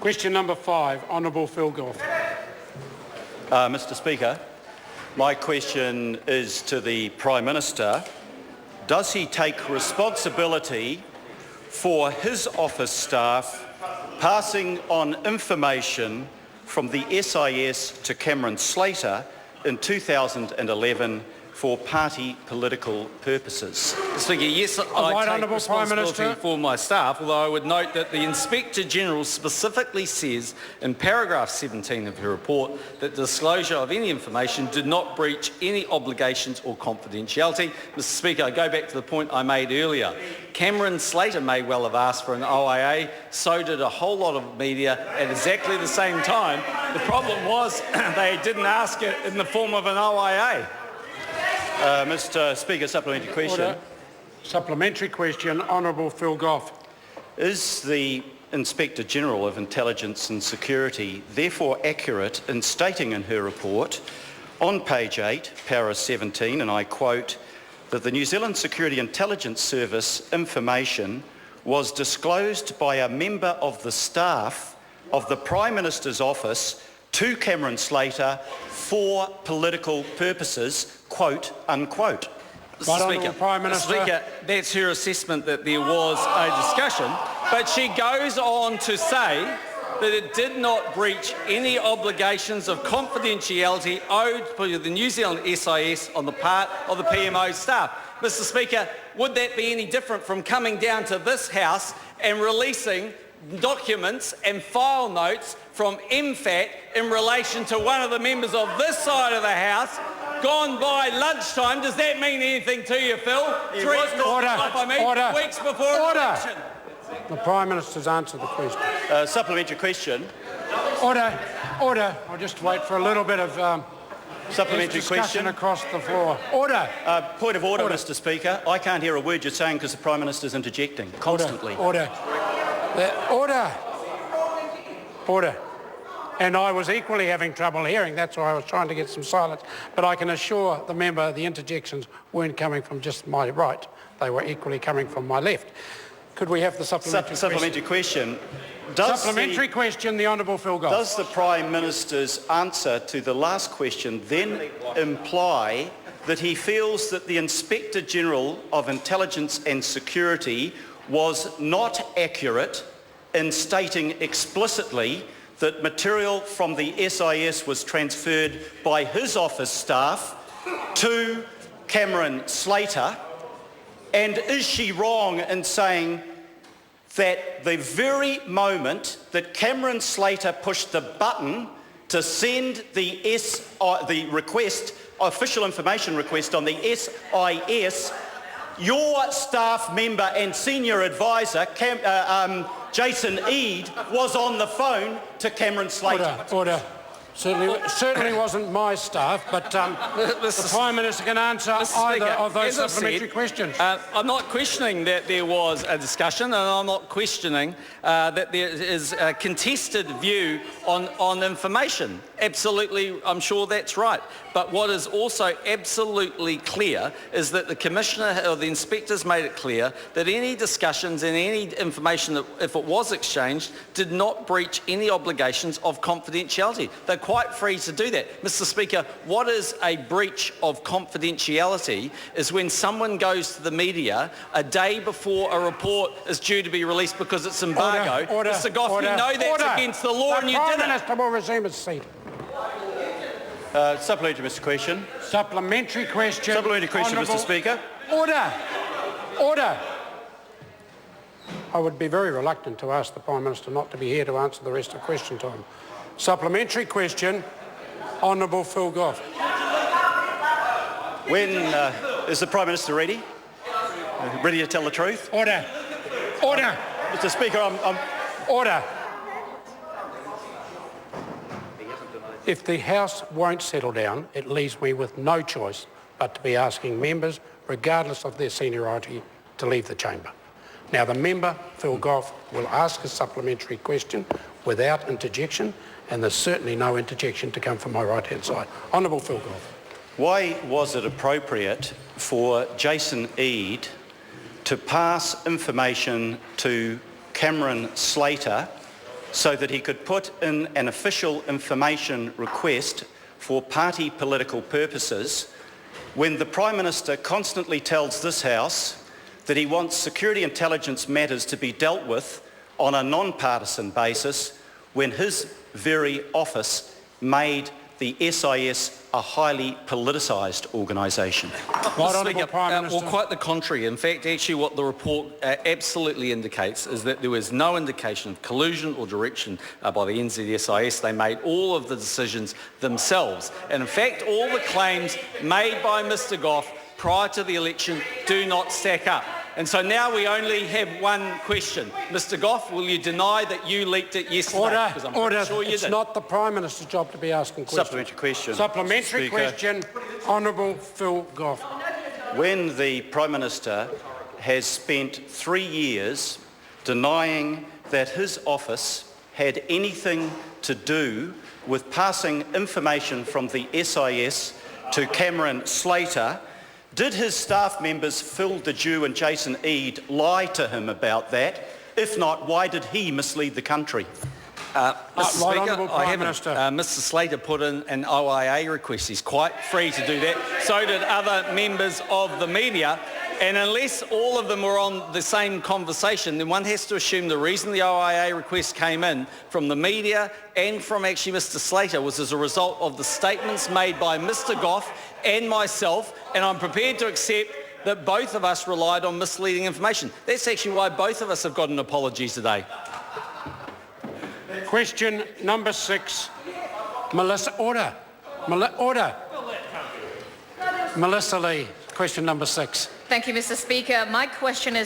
Question number 5, Honourable Phil Goff. Mr Speaker, my question is to the Prime Minister. Does he take responsibility for his office staff passing on information from the SIS to Cameron Slater in 2011 for party political purposes? Mr Speaker, yes, I take responsibility for my staff, although I would note that the Inspector-General specifically says in paragraph 17 of her report that disclosure of any information did not breach any obligations or confidentiality. Mr Speaker, I go back to the point I made earlier. Cameron Slater may well have asked for an OIA, so did a whole lot of media at exactly the same time. The problem was they didn't ask it in the form of an OIA. Mr Speaker, supplementary question. Order. Supplementary question, Honourable Phil Goff. Is the Inspector-General of Intelligence and Security therefore accurate in stating in her report on page 8, para 17, and I quote, that the New Zealand Security Intelligence Service information was disclosed by a member of the staff of the Prime Minister's office to Cameron Slater for political purposes, quote, unquote? Mr Speaker, that's her assessment that there was a discussion, but she goes on to say that it did not breach any obligations of confidentiality owed to the New Zealand SIS on the part of the PMO staff. Mr Speaker, would that be any different from coming down to this House and releasing documents and file notes from MFAT in relation to one of the members of this side of the House gone by lunchtime? Does that mean anything to you, Phil? Weeks before election. The Prime Minister's answered the question. Supplementary question. Order. I'll just wait for a little bit of supplementary question across the floor. Order. Point of order, Mr Speaker. I can't hear a word you're saying because the Prime Minister's interjecting constantly. Order. And I was equally having trouble hearing. That's why I was trying to get some silence. But I can assure the member the interjections weren't coming from just my right. They were equally coming from my left. Could we have the supplementary question? Supplementary question, the Honourable Phil Goff. Does the Prime Minister's answer to the last question then imply that he feels that the Inspector-General of Intelligence and Security was not accurate in stating explicitly that material from the SIS was transferred by his office staff to Cameron Slater? And is she wrong in saying that the very moment that Cameron Slater pushed the button to send the request, official information request on the SIS, your staff member and senior advisor, Jason Eade, was on the phone to Cameron Slater? Order. Certainly wasn't my staff, but the Prime Minister can answer either of those supplementary questions. I'm not questioning that there was a discussion, and I'm not questioning that there is a contested view on information. Absolutely, I'm sure that's right. But what is also absolutely clear is that the Commissioner or the Inspectors made it clear that any discussions and any information that, if it was exchanged, did not breach any obligations of confidentiality. They're quite free to do that. Mr Speaker, what is a breach of confidentiality is when someone goes to the media a day before a report is due to be released because it's embargoed. Mr Goff, you know that's against the law and you did it. The Prime Minister will resume his seat. Supplementary, Mr Question. Supplementary question. Supplementary question, Mr Speaker. Order. I would be very reluctant to ask the Prime Minister not to be here to answer the rest of question time. Supplementary question, Honourable Phil Goff. When is the Prime Minister ready? Ready to tell the truth? Order. Mr Speaker, Order. If the House won't settle down, it leaves me with no choice but to be asking members, regardless of their seniority, to leave the chamber. Now, the member, Phil Goff, will ask a supplementary question without interjection, and there's certainly no interjection to come from my right-hand side. Honourable Phil Goff. Why was it appropriate for Jason Eade to pass information to Cameron Slater so that he could put in an official information request for party political purposes when the Prime Minister constantly tells this House that he wants security intelligence matters to be dealt with on a non-partisan basis when his very office made the SIS a highly politicised organisation? Right, Honourable Prime Minister. Well, quite the contrary. In fact, actually what the report absolutely indicates is that there was no indication of collusion or direction by the NZSIS. They made all of the decisions themselves. And in fact, all the claims made by Mr Goff prior to the election do not stack up. And so now we only have one question. Mr Goff, will you deny that you leaked it yesterday? Order. Sure you it's did. not the Prime Minister's job to be asking questions. Supplementary question. Supplementary Speaker. question. Honourable Phil Goff. When the Prime Minister has spent 3 years denying that his office had anything to do with passing information from the SIS to Cameron Slater, did his staff members Phil Dejew and Jason Eade lie to him about that? If not, why did he mislead the country? Mr. Speaker, Prime I haven't. Minister. Mr Slater put in an OIA request. He's quite free to do that. So did other members of the media. And unless all of them were on the same conversation, then one has to assume the reason the OIA request came in from the media and from actually Mr Slater was as a result of the statements made by Mr Goff and myself, and I'm prepared to accept that both of us relied on misleading information. That's actually why both of us have got an apology today. Question number 6. Melissa, order. Order. Melissa Lee, question number 6. Thank you, Mr Speaker. My question is